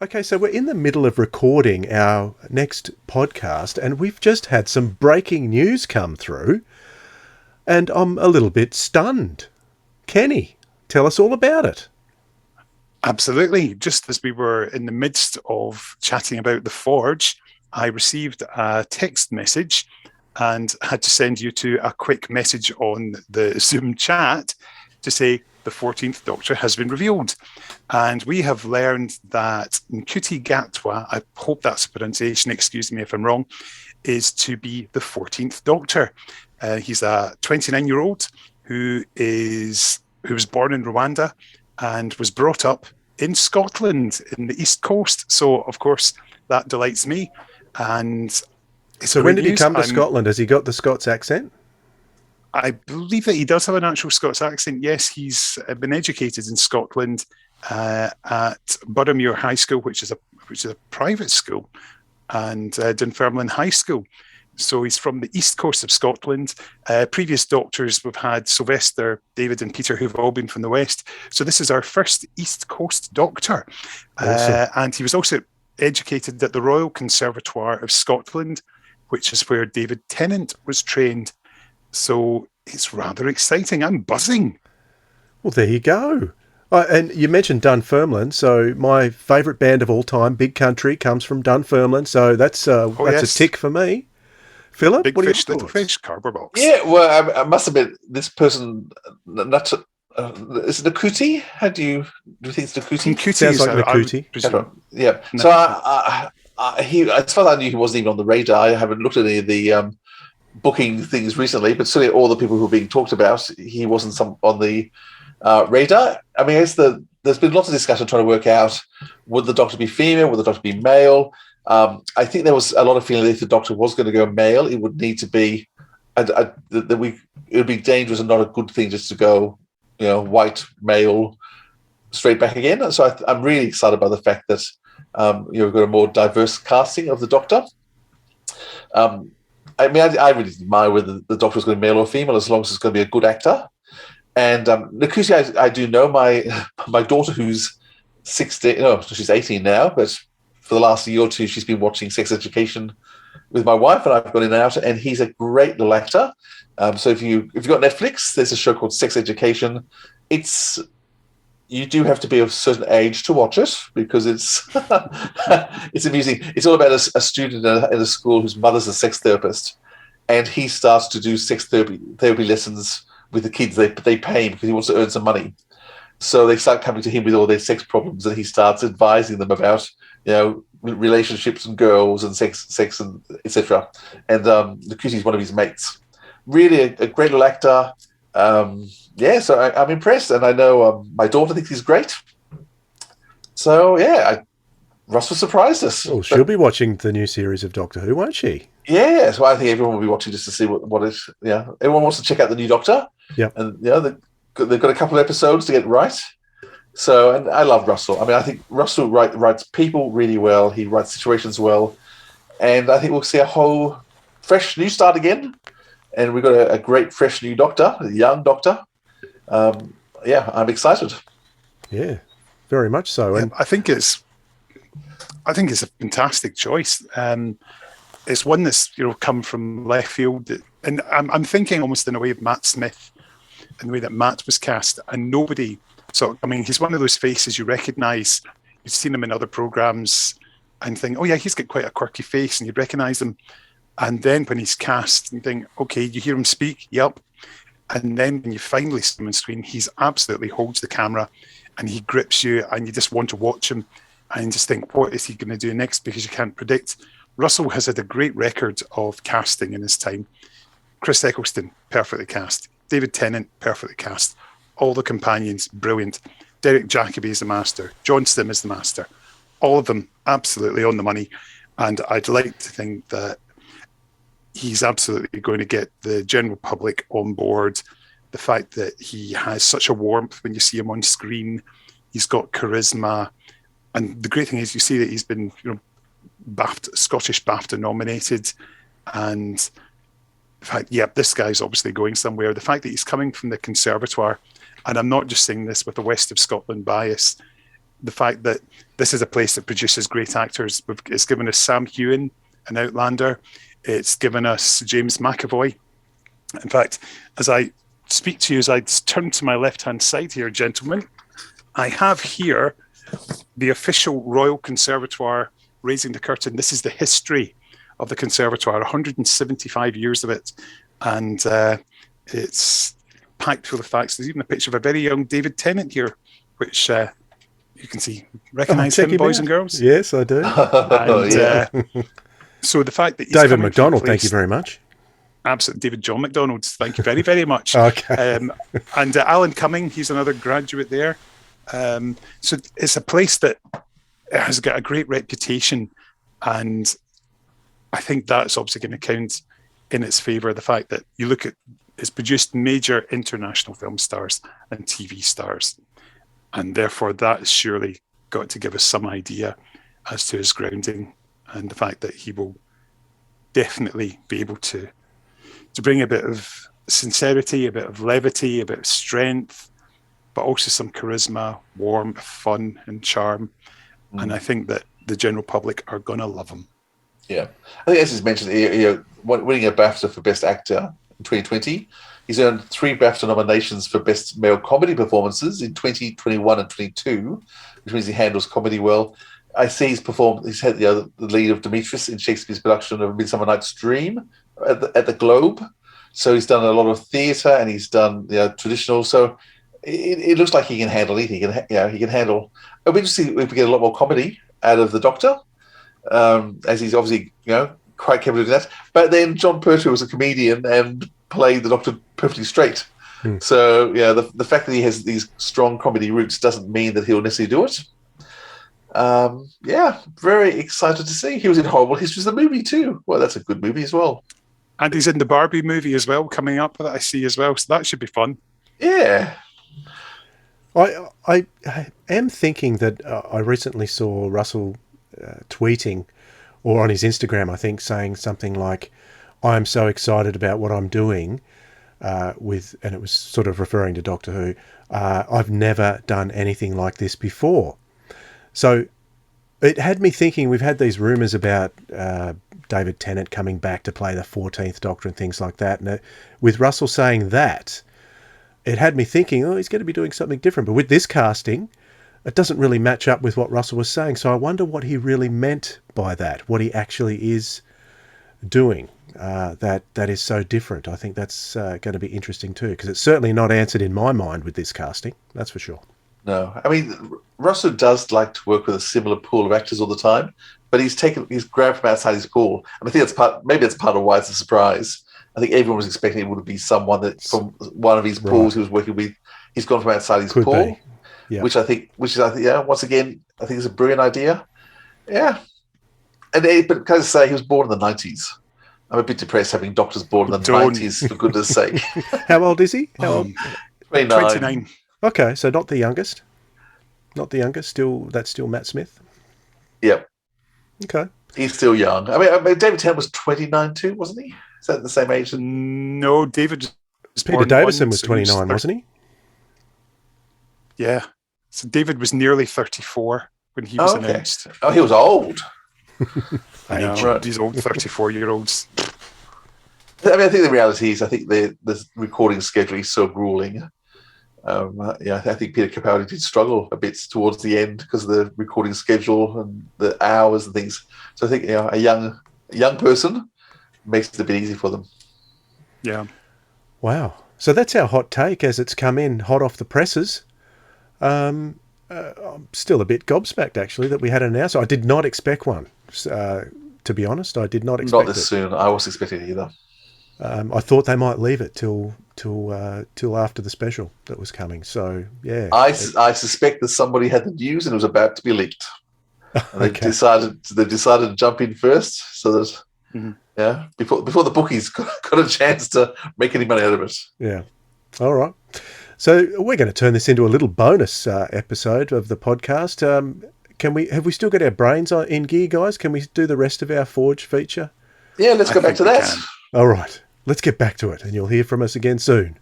Okay, so we're in the middle of recording our next podcast, and we've just had some breaking news come through, and I'm a little bit stunned. Kenny, tell us all about it. Absolutely. Just as we were in the midst of chatting about the Forge, I received a text message and had to send you to a quick message on the Zoom chat to say the 14th Doctor has been revealed. And we have learned that Ncuti Gatwa, I hope that's the pronunciation, excuse me if I'm wrong, is to be the 14th Doctor. He's a 29-year-old who was born in Rwanda and was brought up in Scotland in the East Coast. So, of course, that delights me. And it's So when great did he news. come to Scotland? Has he got the Scots accent? I believe that he does have an actual Scots accent. Yes, he's been educated in Scotland at Boroughmuir High School, which is a private school, and Dunfermline High School. So he's from the east coast of Scotland. Previous doctors, we've had Sylvester, David, and Peter, who've all been from the west. So this is our first East Coast doctor. Awesome. And he was also educated at the Royal Conservatoire of Scotland, which is where David Tennant was trained. So it's rather exciting. I'm buzzing. Well, there you go. And you mentioned Dunfermline, so my favourite band of all time, Big Country, comes from Dunfermline. So that's a tick for me. Philip, Big what are fish, your little thoughts? fish, cardboard box. Yeah, well, I must admit, this person, not is it Ncuti? Do you think it's Ncuti? Ncuti Sounds is like I would Ncuti. presume. Yeah. No. So he, as far as I knew, he wasn't even on the radar. I haven't looked at any of the booking things recently, but certainly all the people who are being talked about, he wasn't on the radar. I mean, there's been lots of discussion trying to work out, would the Doctor be female, would the Doctor be male? I think there was a lot of feeling that if the Doctor was going to go male, it would need to be it would be dangerous and not a good thing just to go, white male straight back again. So I'm really excited by the fact that we've got a more diverse casting of the Doctor. I mean, I really didn't mind whether the Doctor was going to be male or female as long as it's going to be a good actor. And Ncuti, I do know my daughter, who's 16. No, she's 18 now, but for the last year or two, she's been watching Sex Education with my wife, and I've gone in and out. And he's a great little actor. So if you've got Netflix, there's a show called Sex Education. You do have to be of a certain age to watch it because it's it's amusing. It's all about a student in a school whose mother's a sex therapist, and he starts to do sex therapy lessons with the kids. They pay him because he wants to earn some money. So they start coming to him with all their sex problems, and he starts advising them about relationships and girls and sex and etc. And Ncuti is one of his mates. Really a great little actor. So I'm impressed, and I know my daughter thinks he's great. So Russell surprised us. Oh, she'll be watching the new series of Doctor Who, won't she? Yeah, so I think everyone will be watching just to see what is. Yeah, everyone wants to check out the new Doctor. Yeah, and they've got a couple of episodes to get right. So, and I love Russell. I mean, I think Russell writes people really well. He writes situations well, and I think we'll see a whole fresh new start again. And we've got a great fresh new Doctor, a young Doctor. I'm excited. Yeah, very much so. And I think it's a fantastic choice. It's one that's come from left field, and I'm thinking almost in a way of Matt Smith, and the way that Matt was cast, and nobody. So I mean, he's one of those faces you recognise. You've seen him in other programmes, and think, oh yeah, he's got quite a quirky face, and you'd recognise him. And then when he's cast, you think, okay, you hear him speak, yep. And then when you finally see him on screen, he's absolutely holds the camera, and he grips you, and you just want to watch him, and just think, what is he going to do next? Because you can't predict. Russell has had a great record of casting in his time. Chris Eccleston, perfectly cast. David Tennant, perfectly cast. All the companions, brilliant. Derek Jacobi is the master. John Stim is the master. All of them absolutely on the money. And I'd like to think that he's absolutely going to get the general public on board. The fact that he has such a warmth when you see him on screen, he's got charisma. And the great thing is you see that he's been, Bafta, Scottish Bafta nominated. And the fact, this guy's obviously going somewhere. The fact that he's coming from the Conservatoire, and I'm not just saying this with a West of Scotland bias, the fact that this is a place that produces great actors. It's given us Sam Heughan, an Outlander. It's given us James McAvoy. In fact, as I speak to you, as I turn to my left-hand side here, gentlemen, I have here the official Royal Conservatoire raising the curtain. This is the history of the Conservatoire, 175 years of it. And it's packed full of facts. There's even a picture of a very young David Tennant here, which you can see. Recognise him, boys and girls? Yes, I do. And, so the fact that he's David McDonald, thank you very much. Absolutely. David John McDonald, thank you very, very much. Okay. And Alan Cumming, he's another graduate there. So it's a place that has got a great reputation, and I think that's obviously going to count in its favour. The fact that you look at, it's produced major international film stars and TV stars, and therefore that has surely got to give us some idea as to his grounding, and the fact that he will definitely be able to bring a bit of sincerity, a bit of levity, a bit of strength, but also some charisma, warmth, fun, and charm. And I think that the general public are going to love him. Yeah. I think, as he's mentioned, winning a Bafta for Best Actor in 2020. He's earned 3 Bafta nominations for Best Male Comedy Performances in 2021 and 22, which means he handles comedy well. I see he's had the lead of Demetrius in Shakespeare's production of Midsummer Night's Dream at the Globe. So he's done a lot of theatre, and he's done traditional. So it looks like he can handle it. He can handle. It'll be interesting if we get a lot more comedy out of the Doctor, as he's obviously quite capable of doing that. But then John Pertwee was a comedian and played the Doctor perfectly straight. So the fact that he has these strong comedy roots doesn't mean that he'll necessarily do it. Very excited to see. He was in Horrible Histories, the movie too. Well, that's a good movie as well. And he's in the Barbie movie as well, coming up, that I see as well. So that should be fun. Yeah. I am thinking that I recently saw Russell tweeting, or on his Instagram, I think, saying something like, "I'm so excited about what I'm doing," and it was sort of referring to Doctor Who. I've never done anything like this before. So it had me thinking, we've had these rumours about David Tennant coming back to play the 14th Doctor and things like that. And with Russell saying that, it had me thinking, he's going to be doing something different. But with this casting, it doesn't really match up with what Russell was saying. So I wonder what he really meant by that, what he actually is doing that is so different. I think that's going to be interesting too, because it's certainly not answered in my mind with this casting, that's for sure. No, I mean, Russell does like to work with a similar pool of actors all the time, but he's grabbed from outside his pool, and I think that's part of why it's a surprise. I think everyone was expecting it would be someone that from one of his pools he was working with. He's gone from outside his pool, which I think, once again, I think is a brilliant idea. Yeah, but can I say he was born in the 90s? I'm a bit depressed having doctors born in the 90s, for goodness sake. How old is he? How old? 29. Okay, so not the youngest. That's still Matt Smith. Yep. Okay. He's still young. I mean David Tennant was 29 too, wasn't he? Is that the same age? No, David. Peter Davison was 29, wasn't he? Yeah. So David was nearly 34 when he was announced. Oh, he was old. I know. Right. These old 34-year-olds. I mean, I think the reality is, I think the recording schedule is so grueling. I think Peter Capaldi did struggle a bit towards the end because of the recording schedule and the hours and things. So I think a young person makes it a bit easy for them. Yeah. Wow. So that's our hot take as it's come in hot off the presses. I'm still a bit gobsmacked actually that we had an announcement. I did not expect one. To be honest, I did not expect it. Not this soon. I wasn't expecting it either. I thought they might leave it till after the special that was coming. So yeah, I suspect that somebody had the news and it was about to be leaked. And they decided to jump in first, so that before the bookies got a chance to make any money out of it. Yeah. All right. So we're going to turn this into a little bonus episode of the podcast. Have we still got our brains in gear, guys? Can we do the rest of our Forge feature? Yeah, let's go back to that. All right. Let's get back to it, and you'll hear from us again soon.